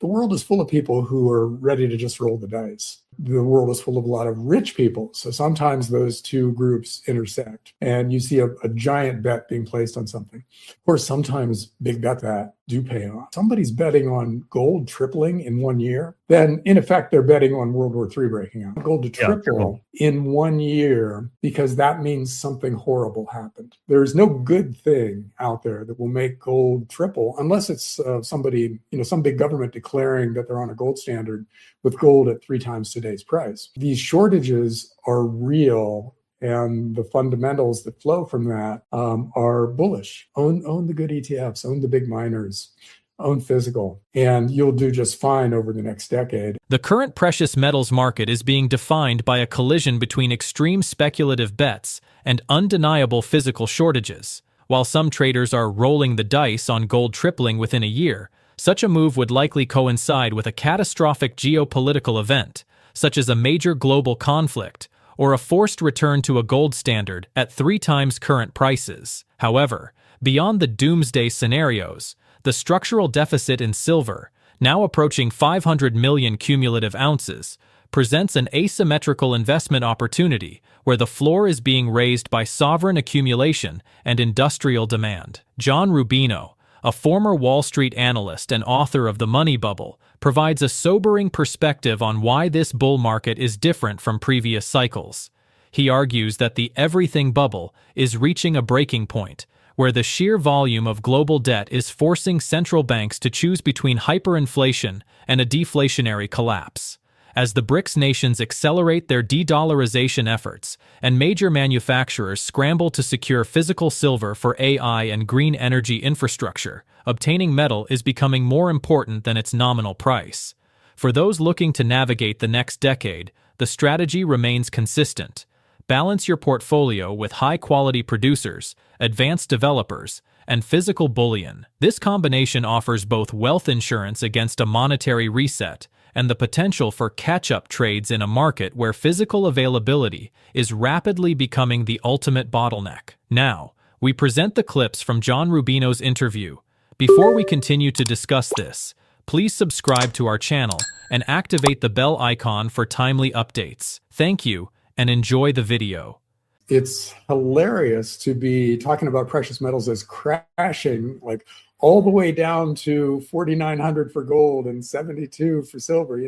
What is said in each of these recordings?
world is full of people who are ready to just roll the dice. The world is full of a lot of rich people. So sometimes those two groups intersect and you see a giant bet being placed on something. Of course, sometimes big bets that do pay off. Somebody's betting on gold tripling in 1 year, then in effect, they're betting on World War III breaking out. Gold to triple in 1 year because that means something horrible happened. There's no good thing out there that will make gold triple unless it's somebody, some big government declaring that they're on a gold standard with gold at 3 times today's price. These shortages are real, and the fundamentals that flow from that are bullish. Own the good ETFs, own the big miners, own physical, and you'll do just fine over the next decade. The current precious metals market is being defined by a collision between extreme speculative bets and undeniable physical shortages. While some traders are rolling the dice on gold tripling within a year, such a move would likely coincide with a catastrophic geopolitical event, such as a major global conflict or a forced return to a gold standard at 3 times current prices. However, beyond the doomsday scenarios, the structural deficit in silver, now approaching 500 million cumulative ounces, presents an asymmetrical investment opportunity where the floor is being raised by sovereign accumulation and industrial demand. John Rubino, a former Wall Street analyst and author of The Money Bubble, provides a sobering perspective on why this bull market is different from previous cycles. He argues that the everything bubble is reaching a breaking point, where the sheer volume of global debt is forcing central banks to choose between hyperinflation and a deflationary collapse. As the BRICS nations accelerate their de-dollarization efforts and major manufacturers scramble to secure physical silver for AI and green energy infrastructure, obtaining metal is becoming more important than its nominal price. For those looking to navigate the next decade, the strategy remains consistent. Balance your portfolio with high-quality producers, advanced developers, and physical bullion. This combination offers both wealth insurance against a monetary reset and the potential for catch-up trades in a market where physical availability is rapidly becoming the ultimate bottleneck. Now, we present the clips from John Rubino's interview. Before we continue to discuss this, please subscribe to our channel and activate the bell icon for timely updates. Thank you, and enjoy the video. It's hilarious to be talking about precious metals as crashing, like all the way down to 4,900 for gold and 72 for silver.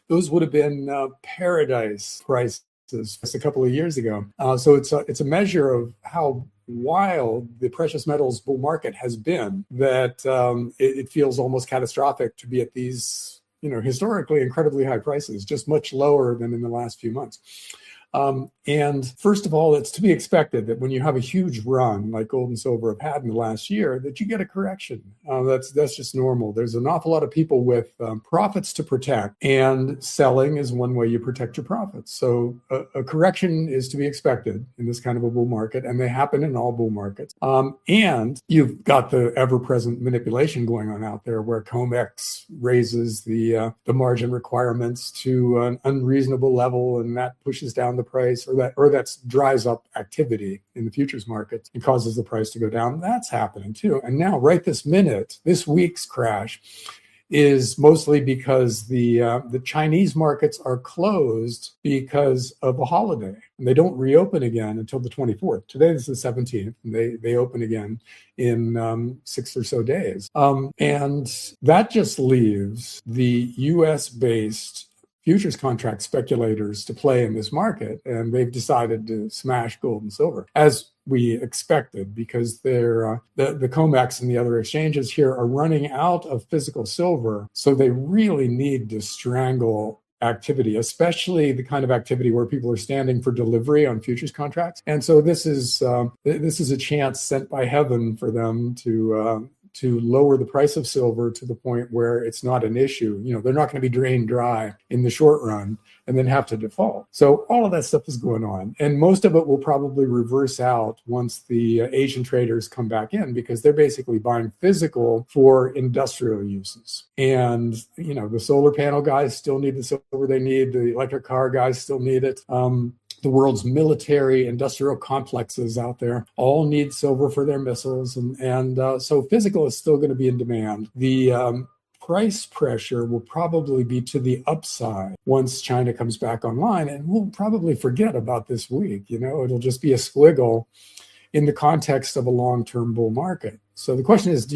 Those would have been paradise prices just a couple of years ago. So it's a measure of how wild the precious metals bull market has been, that it feels almost catastrophic to be at these, historically incredibly high prices, just much lower than in the last few months. And first of all, it's to be expected that when you have a huge run like gold and silver have had in the last year, that you get a correction. That's just normal. There's an awful lot of people with profits to protect, and selling is one way you protect your profits. So a correction is to be expected in this kind of a bull market, and they happen in all bull markets. And you've got the ever-present manipulation going on out there, where COMEX raises the margin requirements to an unreasonable level, and that pushes down the price, or that dries up activity in the futures markets and causes the price to go down. That's happening too. And now, right this minute, this week's crash is mostly because the Chinese markets are closed because of a holiday, and they don't reopen again until the 24th. Today is the 17th, and they open again in 6 or so days. And that just leaves the U.S.-based futures contract speculators to play in this market, and they've decided to smash gold and silver, as we expected, because the COMEX and the other exchanges here are running out of physical silver, so they really need to strangle activity, especially the kind of activity where people are standing for delivery on futures contracts. And so this is a chance sent by heaven for them to lower the price of silver to the point where it's not an issue. They're not going to be drained dry in the short run and then have to default. So all of that stuff is going on. And most of it will probably reverse out once the Asian traders come back in, because they're basically buying physical for industrial uses. And, the solar panel guys still need the silver they need. The electric car guys still need it. The world's military industrial complexes out there all need silver for their missiles. And so physical is still going to be in demand. The price pressure will probably be to the upside once China comes back online, and we'll probably forget about this week. It'll just be a squiggle in the context of a long-term bull market. So the question is,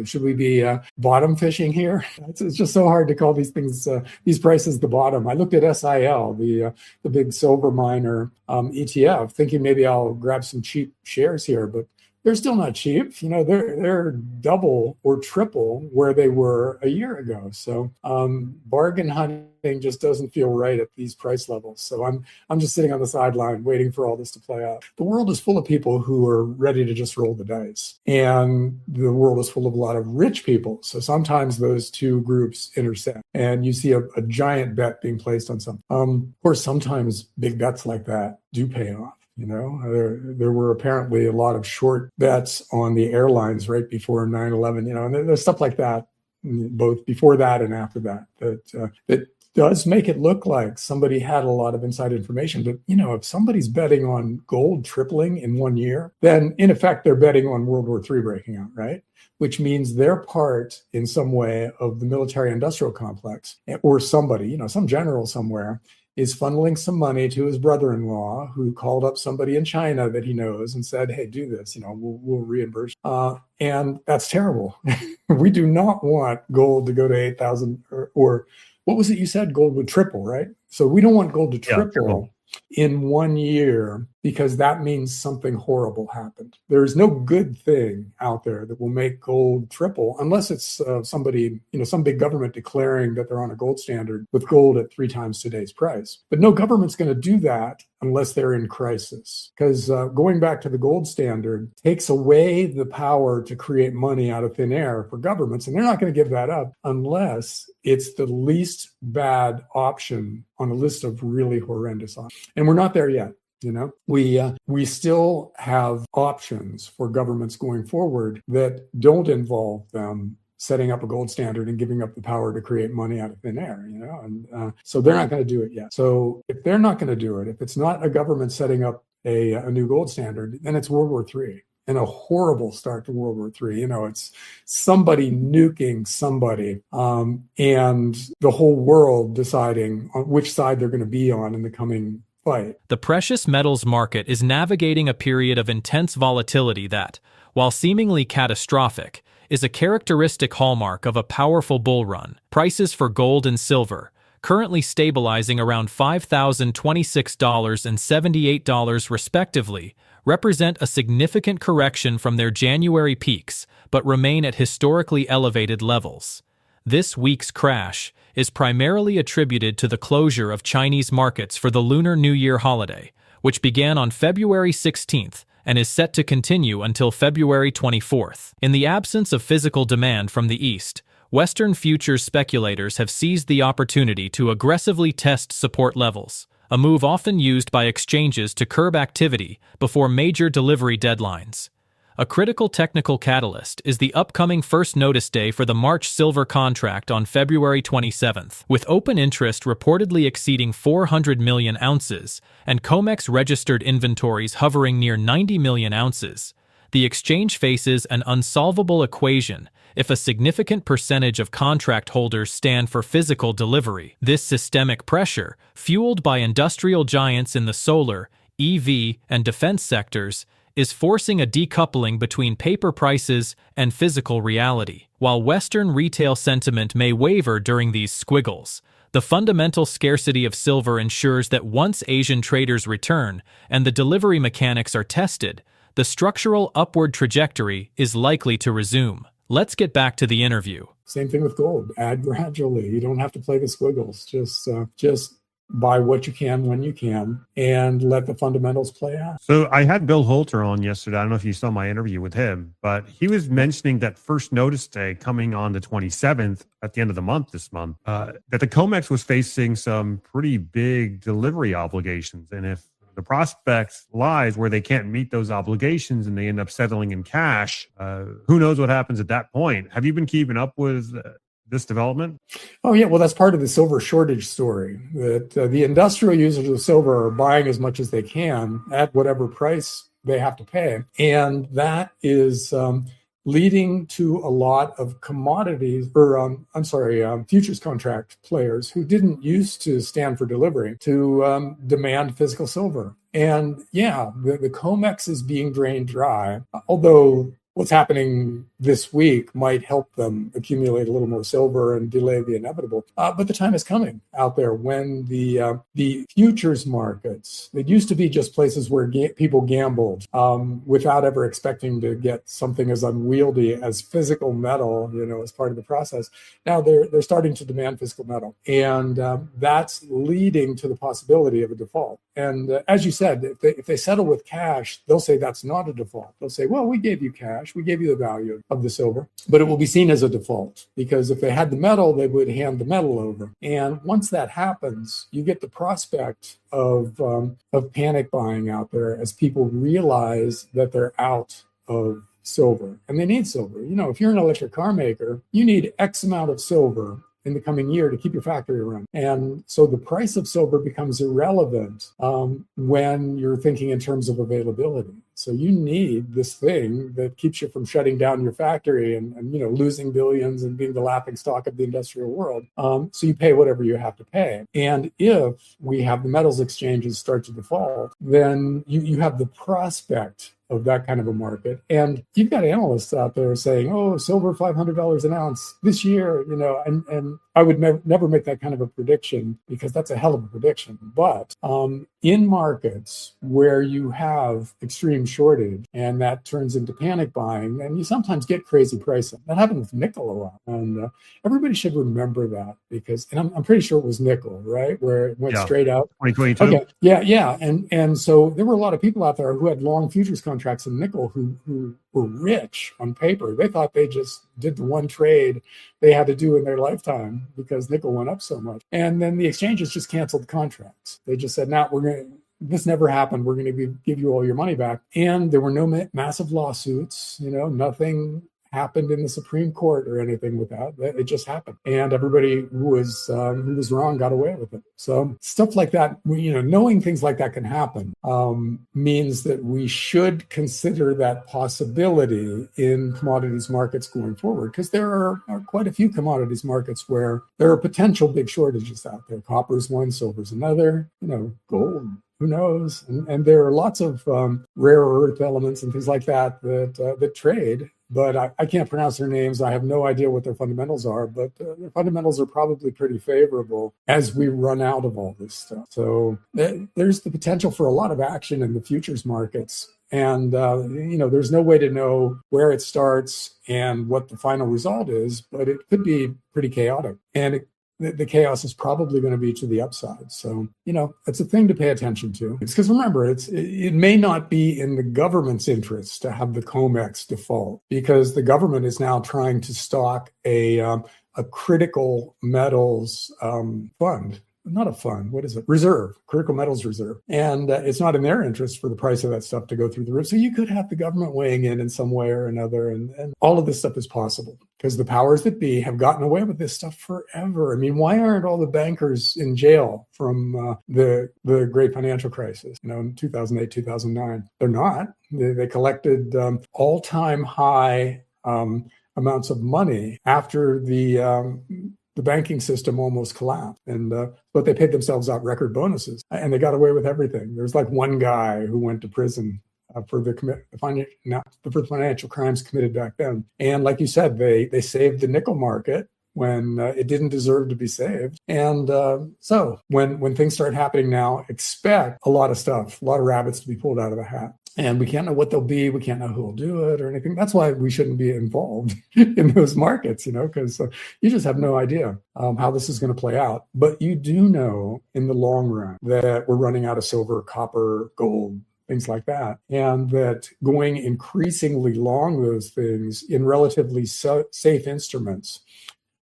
should we be bottom fishing here? It's just so hard to call these things, these prices the bottom. I looked at SIL, the big silver miner ETF, thinking maybe I'll grab some cheap shares here, but they're still not cheap. They're double or triple where they were a year ago. So bargain hunting just doesn't feel right at these price levels. So I'm just sitting on the sideline waiting for all this to play out. The world is full of people who are ready to just roll the dice, and the world is full of a lot of rich people. So sometimes those two groups intersect, and you see a giant bet being placed on something. Of course, sometimes big bets like that do pay off. There were apparently a lot of short bets on the airlines right before 9/11, and there's stuff like that, both before that and after that, that does make it look like somebody had a lot of inside information. But, if somebody's betting on gold tripling in 1 year, then in effect, they're betting on World War III breaking out, right? Which means they're part in some way of the military industrial complex, or somebody, some general somewhere is funneling some money to his brother-in-law, who called up somebody in China that he knows and said, hey, do this, we'll reimburse. And that's terrible. We do not want gold to go to 8,000 or what was it you said? Gold would triple, right? So we don't want gold to triple in 1 year, because that means something horrible happened. There's no good thing out there that will make gold triple, unless it's somebody, some big government declaring that they're on a gold standard with gold at 3 times today's price. But no government's going to do that unless they're in crisis, because going back to the gold standard takes away the power to create money out of thin air for governments, and they're not going to give that up unless it's the least bad option on a list of really horrendous options. And we're not there yet. We still have options for governments going forward that don't involve them setting up a gold standard and giving up the power to create money out of thin air, and so they're not going to do it yet. So if they're not going to do it, if it's not a government setting up a new gold standard, then it's World War III. And a horrible start to World War III. It's somebody nuking somebody, and the whole world deciding on which side they're going to be on in the coming fight. The precious metals market is navigating a period of intense volatility that, while seemingly catastrophic, is a characteristic hallmark of a powerful bull run. Prices for gold and silver, currently stabilizing around $5,026 and $78 respectively, represent a significant correction from their January peaks, but remain at historically elevated levels. This week's crash is primarily attributed to the closure of Chinese markets for the Lunar New Year holiday, which began on February 16th and is set to continue until February 24th. In the absence of physical demand from the East, Western futures speculators have seized the opportunity to aggressively test support levels, a move often used by exchanges to curb activity before major delivery deadlines. A critical technical catalyst is the upcoming first notice day for the March silver contract on February 27th, with open interest reportedly exceeding 400 million ounces and COMEX registered inventories hovering near 90 million ounces. The exchange faces an unsolvable equation if a significant percentage of contract holders stand for physical delivery. This systemic pressure, fueled by industrial giants in the solar, EV, and defense sectors, is forcing a decoupling between paper prices and physical reality. While Western retail sentiment may waver during these squiggles, the fundamental scarcity of silver ensures that once Asian traders return and the delivery mechanics are tested, the structural upward trajectory is likely to resume. Let's get back to the interview. Same thing with gold. Add gradually. You don't have to play the squiggles. Just buy what you can when you can and let the fundamentals play out. So I had Bill Holter on yesterday. I don't know if you saw my interview with him, but he was mentioning that first notice day coming on the 27th at the end of the month this month, that the COMEX was facing some pretty big delivery obligations. And if the prospect lies where they can't meet those obligations and they end up settling in cash, who knows what happens at that point? Have you been keeping up with this development? Oh, yeah. Well, that's part of the silver shortage story, that the industrial users of silver are buying as much as they can at whatever price they have to pay. And that is leading to a lot of commodities, or futures contract players who didn't used to stand for delivery to demand physical silver. And yeah, the COMEX is being drained dry, although what's happening this week might help them accumulate a little more silver and delay the inevitable. But the time is coming out there when the futures markets, it used to be just places where people gambled without ever expecting to get something as unwieldy as physical metal, as part of the process. Now they're starting to demand physical metal. And that's leading to the possibility of a default. And as you said, if they settle with cash, they'll say that's not a default. They'll say, well, we gave you cash, we gave you the value of the silver, but it will be seen as a default because if they had the metal, they would hand the metal over. And once that happens, you get the prospect of panic buying out there as people realize that they're out of silver and they need silver. If you're an electric car maker, you need X amount of silver in the coming year to keep your factory running. And so the price of silver becomes irrelevant when you're thinking in terms of availability. So you need this thing that keeps you from shutting down your factory and losing billions and being the laughing stock of the industrial world. So you pay whatever you have to pay. And if we have the metals exchanges start to default, then you have the prospect of that kind of a market. And you've got analysts out there saying, oh, silver $500 an ounce this year, and I would never make that kind of a prediction because that's a hell of a prediction. But in markets where you have extreme shortage and that turns into panic buying, and you sometimes get crazy pricing. That happened with nickel a lot. And everybody should remember that because, and I'm pretty sure it was nickel, right? Where it went straight up. 2022. Okay. Yeah. And so there were a lot of people out there who had long futures contracts in nickel who were rich on paper. They thought they just did the one trade they had to do in their lifetime because nickel went up so much. And then the exchanges just canceled the contracts. They just said, this never happened. We're going to give you all your money back. And there were no massive lawsuits, nothing happened in the Supreme Court or anything with that. It just happened. And everybody who was wrong got away with it. So stuff like that, knowing things like that can happen means that we should consider that possibility in commodities markets going forward, because there are quite a few commodities markets where there are potential big shortages out there. Copper's one, silver's another, gold. Who knows? And there are lots of rare earth elements and things like that that trade, but I can't pronounce their names. I have no idea what their fundamentals are, but their fundamentals are probably pretty favorable as we run out of all this stuff. So there's the potential for a lot of action in the futures markets. And, there's no way to know where it starts and what the final result is, but it could be pretty chaotic. And the chaos is probably going to be to the upside. So, it's a thing to pay attention to. It's because remember, it may not be in the government's interest to have the COMEX default because the government is now trying to stock a critical metals fund. Not a fund, what is it? Reserve, critical metals reserve. And it's not in their interest for the price of that stuff to go through the roof. So you could have the government weighing in some way or another. And all of this stuff is possible because the powers that be have gotten away with this stuff forever. I mean, why aren't all the bankers in jail from the great financial crisis, in 2008, 2009? They're not. They collected all-time high amounts of money after the banking system almost collapsed, but they paid themselves out record bonuses, and they got away with everything. There's like one guy who went to prison for the financial crimes committed back then. And like you said, they saved the nickel market when it didn't deserve to be saved. And so when things start happening now, expect a lot of stuff, a lot of rabbits to be pulled out of the hat. And we can't know what they'll be. We can't know who will do it or anything. That's why we shouldn't be involved in those markets, because you just have no idea how this is going to play out. But you do know in the long run that we're running out of silver, copper, gold, things like that. And that going increasingly long those things in relatively safe instruments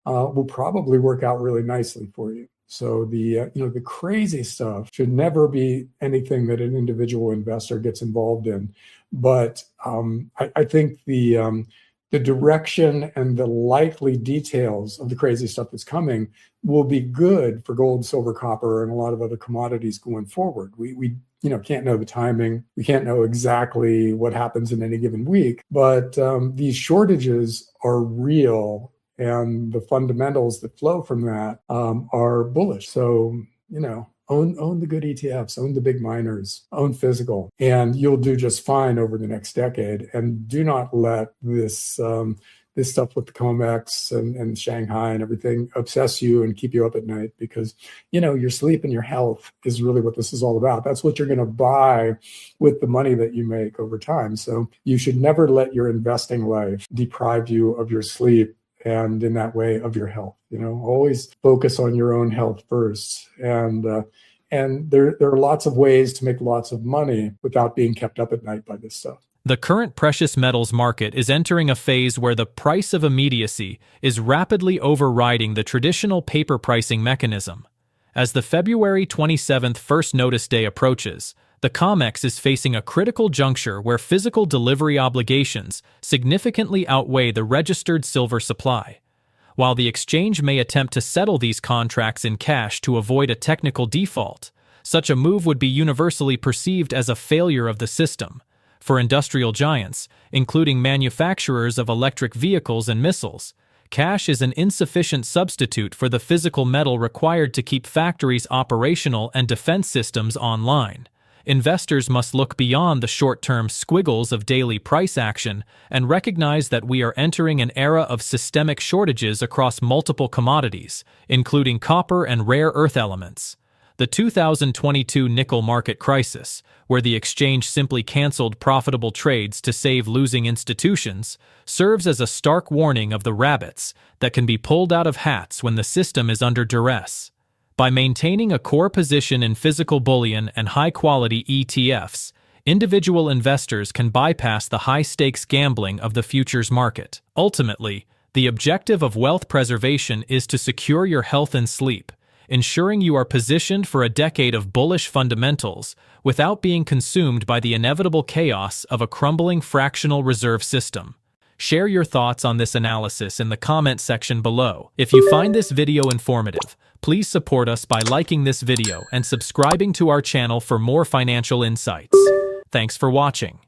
will probably work out really nicely for you. So the crazy stuff should never be anything that an individual investor gets involved in. But I think the direction and the likely details of the crazy stuff that's coming will be good for gold, silver, copper, and a lot of other commodities going forward. We can't know the timing. We can't know exactly what happens in any given week, but these shortages are real, and the fundamentals that flow from that are bullish. So, own the good ETFs, own the big miners, own physical, and you'll do just fine over the next decade. And do not let this stuff with the COMEX and Shanghai and everything obsess you and keep you up at night, because your sleep and your health is really what this is all about. That's what you're going to buy with the money that you make over time. So you should never let your investing life deprive you of your sleep, and in that way of your health. Always focus on your own health first. And there are lots of ways to make lots of money without being kept up at night by this stuff. The current precious metals market is entering a phase where the price of immediacy is rapidly overriding the traditional paper pricing mechanism. As the February 27th first notice day approaches, the COMEX is facing a critical juncture where physical delivery obligations significantly outweigh the registered silver supply. While the exchange may attempt to settle these contracts in cash to avoid a technical default, such a move would be universally perceived as a failure of the system. For industrial giants, including manufacturers of electric vehicles and missiles, cash is an insufficient substitute for the physical metal required to keep factories operational and defense systems online. Investors must look beyond the short-term squiggles of daily price action and recognize that we are entering an era of systemic shortages across multiple commodities, including copper and rare earth elements. The 2022 nickel market crisis, where the exchange simply canceled profitable trades to save losing institutions, serves as a stark warning of the rabbits that can be pulled out of hats when the system is under duress. By maintaining a core position in physical bullion and high-quality ETFs, individual investors can bypass the high-stakes gambling of the futures market. Ultimately, the objective of wealth preservation is to secure your health and sleep, ensuring you are positioned for a decade of bullish fundamentals without being consumed by the inevitable chaos of a crumbling fractional reserve system. Share your thoughts on this analysis in the comment section below. If you find this video informative, please support us by liking this video and subscribing to our channel for more financial insights. Thanks for watching.